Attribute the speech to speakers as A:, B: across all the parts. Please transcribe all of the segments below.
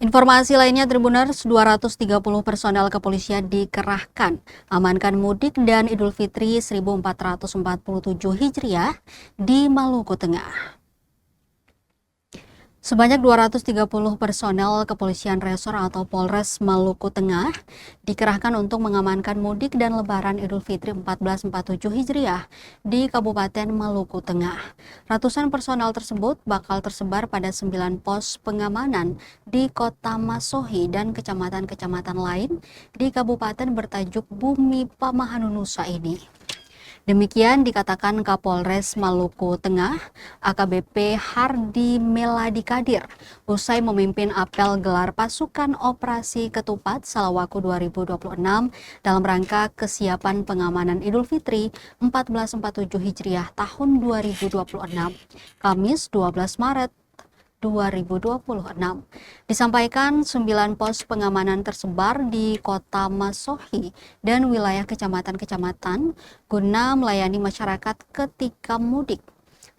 A: Informasi lainnya, Tribuners, 230 personel kepolisian dikerahkan amankan mudik dan Idul Fitri 1447 Hijriah di Maluku Tengah. Sebanyak 230 personel kepolisian resor atau Polres Maluku Tengah dikerahkan untuk mengamankan mudik dan Lebaran Idul Fitri 1447 Hijriah di Kabupaten Maluku Tengah. Ratusan personel tersebut bakal tersebar pada 9 pos pengamanan di Kota Masohi dan kecamatan-kecamatan lain di kabupaten bertajuk Bumi Pamahanunusa ini. Demikian dikatakan Kapolres Maluku Tengah, AKBP Hardi Meladi Kadir, usai memimpin apel gelar pasukan operasi Ketupat Salawaku 2026 dalam rangka kesiapan pengamanan Idul Fitri 1447 Hijriah tahun 2026, Kamis 12 Maret 2026. Disampaikan 9 pos pengamanan tersebar di Kota Masohi dan wilayah kecamatan-kecamatan guna melayani masyarakat ketika mudik.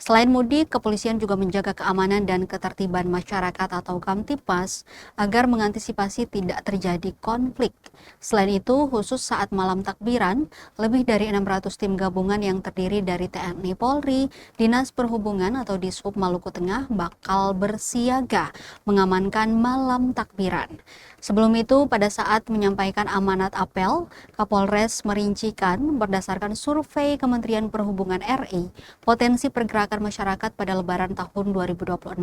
A: Selain mudik, kepolisian juga menjaga keamanan dan ketertiban masyarakat atau Kamtipas agar mengantisipasi tidak terjadi konflik. Selain itu, khusus saat malam takbiran, lebih dari 600 tim gabungan yang terdiri dari TNI Polri, Dinas Perhubungan atau Dishub Maluku Tengah bakal bersiaga mengamankan malam takbiran. Sebelum itu, pada saat menyampaikan amanat apel, Kapolres merincikan berdasarkan survei Kementerian Perhubungan RI, potensi pergerakan masyarakat pada Lebaran tahun 2026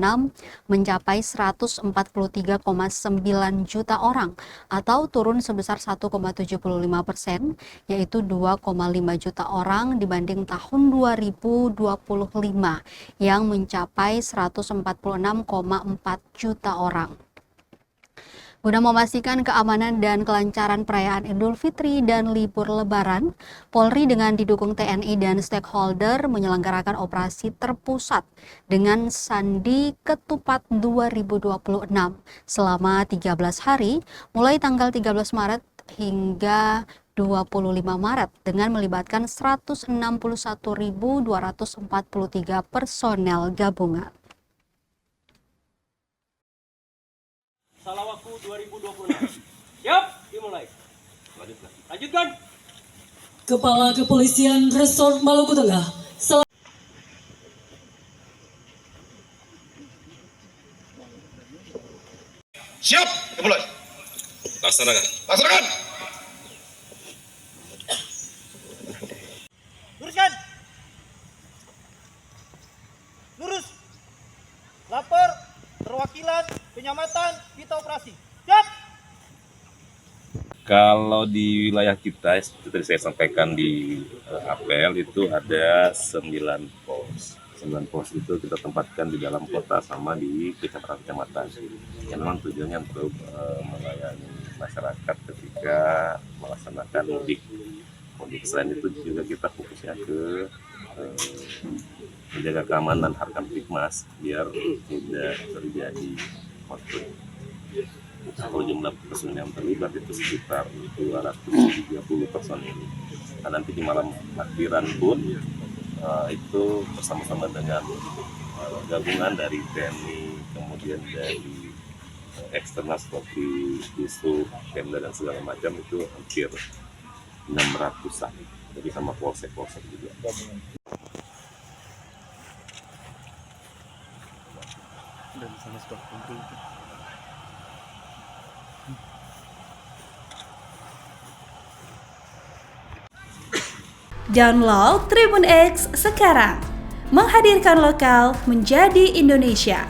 A: mencapai 143,9 juta orang atau turun sebesar 1,75%, yaitu 2,5 juta orang dibanding tahun 2025 yang mencapai 146,4 juta orang. Guna memastikan keamanan dan kelancaran perayaan Idul Fitri dan libur Lebaran, Polri dengan didukung TNI dan stakeholder menyelenggarakan operasi terpusat dengan Sandi Ketupat 2026 selama 13 hari, mulai tanggal 13 Maret hingga 25 Maret dengan melibatkan 161.243 personel gabungan.
B: Salawaku 2026. Siap, dimulai. Lanjutkan.
C: Kepala Kepolisian Resort Maluku Tengah.
D: Siap, dimulai.
E: Laksanakan.
D: Laksanakan.
B: Luruskan. Lurus. Lapor perwakilan penyamatan kita operasi. Siap.
E: Kalau di wilayah kita, seperti tadi saya sampaikan di apel, itu ada 9 pos. 9 pos itu kita tempatkan di dalam kota sama di kecamatan-kecamatan. Yang memang tujuannya untuk melayani masyarakat ketika melaksanakan mudik. Selain itu juga kita fokusnya ke menjaga keamanan Harkamtibmas biar tidak terjadi konflik. Kalau jumlah personil yang terlibat itu sekitar 230 personil. Dan nanti di malam takbiran pun itu bersama-sama dengan gabungan dari TNI, kemudian dari eksternal seperti Dishub, Pemda dan segala macam itu hampir 600-an. Jadi sama polsek-polsek juga.
F: Dan sama sudah kumpul.
G: Download Tribun X sekarang, menghadirkan lokal menjadi Indonesia.